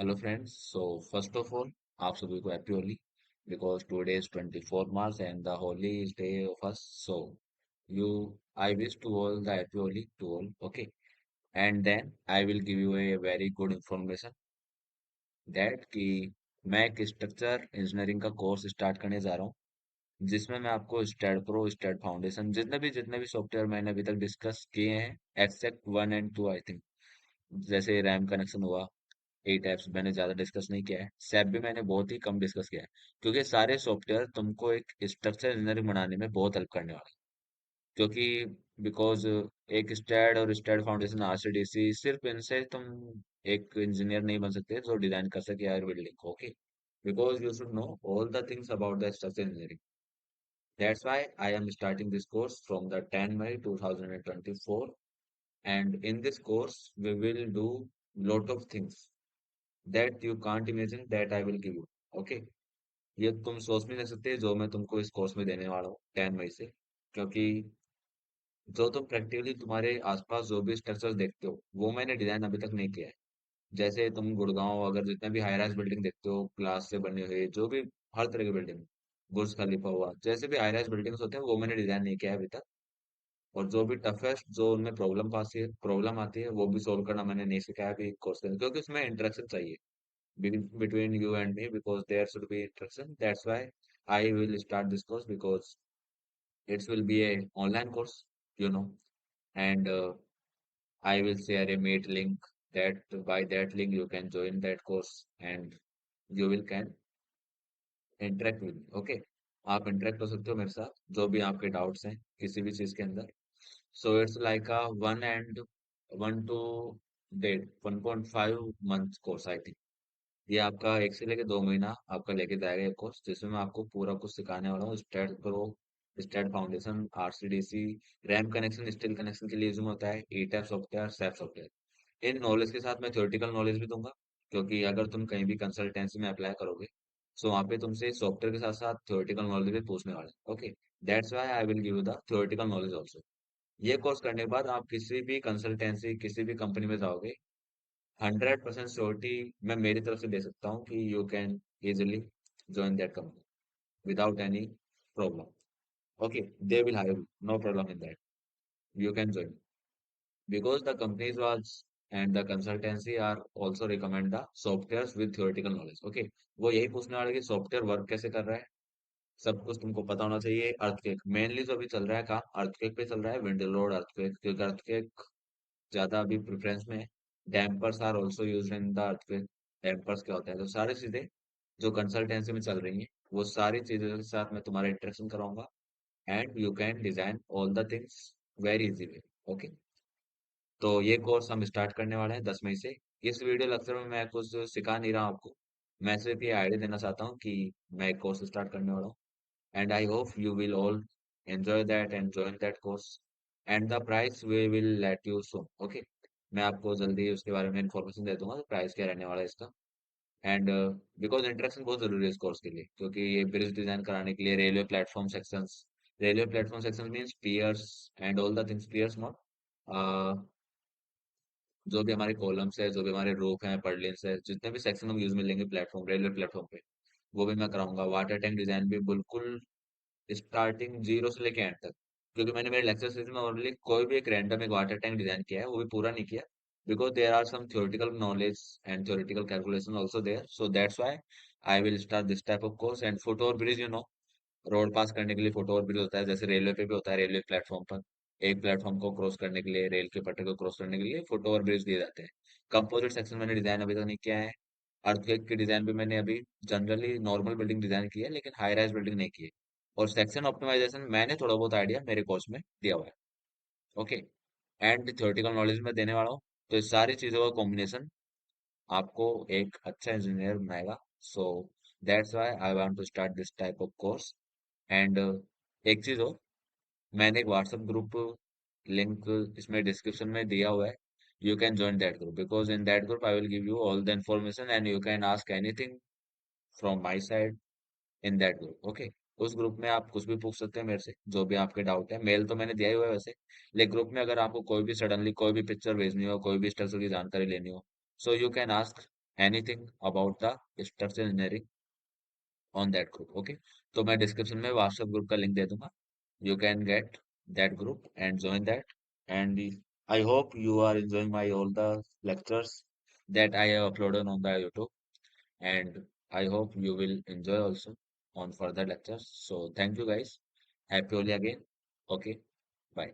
Hello friends. So first of all आप सभी को happy Holi because today is 24 March and the Holi is day of us. So you I wish to all the happy Holi to all. Okay, and then I will give you a very good information that कि मैं एक structure engineering का course start करने जा रहा हूँ जिसमें मैं आपको स्टैड प्रो स्टैड फाउंडेशन जितने भी सॉफ्टवेयर मैंने अभी तक डिस्कस किए हैं एक्सेप्ट 1 एंड 2 आई थिंक, जैसे रैम कनेक्शन हुआ, 8 एप्स मैंने ज्यादा डिस्कस नहीं किया है, सैप भी मैंने बहुत ही कम डिस्कस किया है क्योंकि सारे सॉफ्टवेयर तुमको एक स्ट्रक्चर इंजीनियरिंग बनाने में बहुत हेल्प करने वाले हैं। क्योंकि बिकॉज एक स्टैड और स्टैड फाउंडेशन आरसीडीसी सिर्फ इनसे तुम एक इंजीनियर नहीं बन सकते जो डिजाइन कर सके यार बिल्डिंग को। Okay, because you should know all the things about the structure engineering. That's why I am starting this course from the 10 May 2024, and in this course we will do lot of things that you can't imagine that I will give you. Okay, ये तुम सोच भी नहीं सकते जो मैं तुमको इस कोर्स में देने वाला हूँ 10 मई से। क्योंकि जो तुम प्रैक्टिकली तुम्हारे आसपास जो भी स्ट्रक्चर्स देखते हो वो मैंने डिजाइन अभी तक नहीं किया है। जैसे तुम गुड़गांव अगर जितने भी हाई राइज बिल्डिंग देखते हो ग्लास से बने हुए जो भी हर तरह की बिल्डिंग, बुर्ज खलीफा हुआ, जैसे भी हाई राइज बिल्डिंग्स होते हैं वो मैंने डिजाइन नहीं किया है अभी तक। और जो भी टफेस्ट जो उनमें प्रॉब्लम आती है वो भी सोल्व करना मैंने नहीं सीखा है अभी कोर्स के अंदर, क्योंकि उसमें इंटरेक्शन चाहिए between you and me because there should be interaction. That's why I will start this course because it will be a online course, you know, and I will share a Meet link that by that link you can join that course and you will can interact with me. Okay, आप interact हो सकते हो मेरे साथ जो भी आपके doubts हैं किसी भी चीज के अंदर। So it's like a 1.5 month course I think। ये आपका 1 से लेके 2 महीना आपका लेके जाएगा ये कोर्स, जिसमें मैं आपको पूरा कुछ सिखाने वाला हूँ। STAAD pro, STAAD foundation, RCDC, RAM connection, steel connection के लिए यूज होता है, ETABS software, SAP software. इन नॉलेज के साथ मैं थ्योरेटिकल नॉलेज भी दूंगा क्योंकि अगर तुम कहीं भी कंसल्टेंसी में अप्लाई करोगे सो वहाँ पे तुमसे सॉफ्टवेयर के साथ साथ थ्योरेटिकल नॉलेज भी पूछने वाले हैं। Okay, that's why I will give you the theoretical knowledge also. ये कोर्स करने के बाद आप किसी भी कंसल्टेंसी किसी भी कंपनी में जाओगे 100% श्योरिटी मैं मेरी तरफ से दे सकता हूँ कि you can easily join that company without any problem. Okay, they will hire you, no problem in that. You can join because the companies was and the consultancy are also recommend the softwares with theoretical knowledge. Okay, वो यही पूछने वाले कि software work कैसे कर रहा है, सब कुछ तुमको पता होना चाहिए। अर्थक्वेक मेनली जो अभी चल रहा है काम अर्थक्वेक पे चल रहा है, विंड लोड अर्थक्वेक, क्योंकि अर्थक्वेक ज्यादा अभी प्रेफरेंस में है। Dampers are also use in the earthquake. Dampers क्या होता है, तो सारी चीजें जो कंसल्टेंसी में चल रही हैं वो सारी चीजों के साथ मैं तुम्हारा इंटरेक्शन कराऊंगा and you can design all the things very easy way. Okay, तो ये कोर्स हम स्टार्ट करने वाले हैं 10 मई से। इस वीडियो लेक्चर में मैं कुछ सिखा नहीं रहा हूं आपको, मैं सिर्फ ये आइडिया देना चाहता हूँ कि मैं एक कोर्स स्टार्ट करने वाला हूँ and I hope you will all enjoy that and join that course and the price we will let you soon. Okay, मैं आपको जल्दी उसके बारे में इंफॉर्मेशन दे दूंगा प्राइस क्या रहने वाला है इसका। एंड बिकॉज इंटरेक्शन बहुत जरूरी है इस कोर्स के लिए क्योंकि ये ब्रिज डिजाइन कराने के लिए railway platform sections means piers and all the things, piers not, जो भी हमारे कॉलम्स है, जो भी हमारे रोप हैं, पर्लिन्स है, जितने भी सेक्शन हम यूज में लेंगे प्लेटफॉर्म रेलवे प्लेटफॉर्म पे वो भी मैं कराऊंगा। वाटर टैंक डिजाइन भी बिल्कुल स्टार्टिंग जीरो से लेके एंड तक, क्योंकि मैंने मेरे लेक्चर सीरीज में ओनली कोई भी एक रैंडम एक वाटर टैंक डिजाइन किया है वो भी पूरा नहीं किया because there are some theoretical knowledge and theoretical calculation also there. So that's why I will start this type of course and foot over bridge, you know, road pass करने के लिए फुट ओवर ब्रिज होता है, जैसे railway पे भी होता है। रेलवे प्लेटफॉर्म पर एक प्लेटफॉर्म को क्रॉस करने के लिए, रेल के पटरी को क्रॉस करने के लिए फुट ओवर ब्रिज दिए जाते हैं। कंपोजिट सेक्शन मैंने डिजाइन अभी तक नहीं किया है। अर्थक्वेक की डिजाइन भी मैंने अभी जनरली नॉर्मल बिल्डिंग डिजाइन की है लेकिन हाई राइज बिल्डिंग नहीं की है। और सेक्शन ऑप्टिमाइजेशन मैंने थोड़ा बहुत आइडिया मेरे कोर्स में दिया हुआ है। ओके, एंड थ्योरेटिकल नॉलेज में देने वाला हूँ। तो इस सारी चीजों का कॉम्बिनेशन आपको एक अच्छा इंजीनियर बनाएगा। So that's why I want to start this type of course. And एक चीज हो, मैंने एक व्हाट्सएप ग्रुप लिंक इसमें डिस्क्रिप्शन में दिया हुआ है। You can join that group because in that group I will give you all the information and you can ask anything from my side in that group. Okay, उस group में आप कुछ भी पूछ सकते हैं मेरे से, जो भी आपके डाउट है। मेल तो मैंने दिया ही हुआ है वैसे, लेकिन ग्रुप में अगर आपको कोई भी सडनली कोई भी पिक्चर भेजनी हो, कोई भी स्ट्रक्चर की जानकारी लेनी हो, so you can ask anything about the structural engineering on that group. Okay, तो मैं डिस्क्रिप्शन में व्हाट्सएप ग्रुप का लिंक दे दूंगा. You can get that group and join that. And I hope you are enjoying my all the lectures that I have uploaded on the YouTube. And I hope you will enjoy also on further lectures. So thank you guys. Happy Holi again. Okay. Bye.